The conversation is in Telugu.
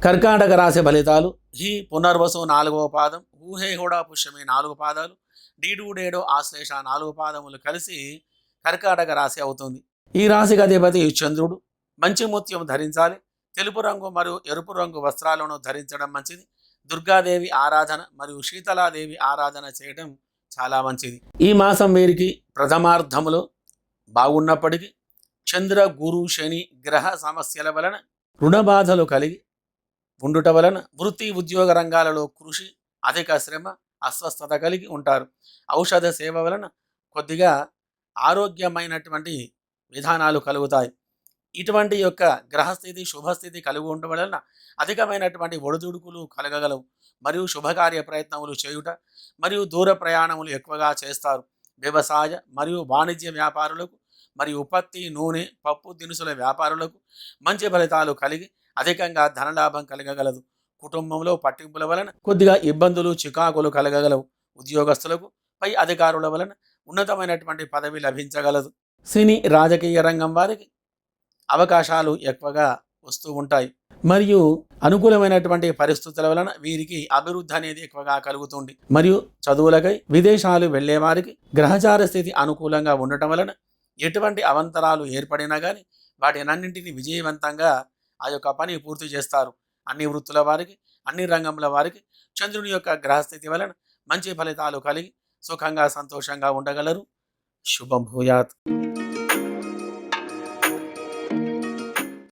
కర్కాటక రాశి ఫలితాలు. హి పునర్వసు 4వ పాదం, ఊహే హుడా పుష్యమి 4 పాదాలు, డీడు డేడో ఆశ్లేష 4 పాదములు కలిసి కర్కాటక రాశి అవుతుంది. ఈ రాశికి అధిపతి చంద్రుడు. మంచి ముత్యం ధరించాలి. తెలుపు రంగు మరియు ఎరుపు రంగు వస్త్రాలను ధరించడం మంచిది. దుర్గాదేవి ఆరాధన మరియు శీతలాదేవి ఆరాధన చేయడం చాలా మంచిది. ఈ మాసం వీరికి ప్రథమార్థములో బాగున్నప్పటికీ చంద్ర గురు శని గ్రహ సమస్యల వలన రుణ బాధలు కలిగి ఉండుట వలన వృత్తి ఉద్యోగ రంగాలలో కృషి, అధిక శ్రమ, అస్వస్థత కలిగి ఉంటారు. ఔషధ సేవ వలన కొద్దిగా ఆరోగ్యమైనటువంటి విధానాలు కలుగుతాయి. ఇటువంటి యొక్క గ్రహస్థితి శుభస్థితి కలిగి ఉండడం వలన అధికమైనటువంటి ఒడిదుడుకులు కలగగలవు. మరియు శుభకార్య ప్రయత్నములు చేయుట మరియు దూర ప్రయాణములు ఎక్కువగా చేస్తారు. వ్యవసాయ మరియు వాణిజ్య వ్యాపారులకు మరియు ఉత్పత్తి, నూనె, పప్పు దినుసుల వ్యాపారులకు మంచి ఫలితాలు కలిగి అధికంగా ధనలాభం కలగగలదు. కుటుంబంలో పట్టింపుల వలన కొద్దిగా ఇబ్బందులు చికాకులు కలగగలవు. ఉద్యోగస్తులకు పై అధికారుల వలన ఉన్నతమైనటువంటి పదవి లభించగలదు. సినీ రాజకీయ రంగం వారికి అవకాశాలు ఎక్కువగా వస్తూ ఉంటాయి మరియు అనుకూలమైనటువంటి పరిస్థితుల వలన వీరికి అభివృద్ధి అనేది ఎక్కువగా కలుగుతుంది. మరియు చదువులకై విదేశాలు వెళ్లే వారికి గ్రహచార స్థితి అనుకూలంగా ఉండటం వలన ఎటువంటి అవంతరాలు ఏర్పడినా కానీ వాటినన్నింటినీ విజయవంతంగా ఆ యొక్క పని పూర్తి చేస్తారు. అన్ని వృత్తుల వారికి, అన్ని రంగముల వారికి చంద్రుని యొక్క గ్రహస్థితి వలన మంచి ఫలితాలు కలిగి సుఖంగా సంతోషంగా ఉండగలరు. శుభం భూయాత్.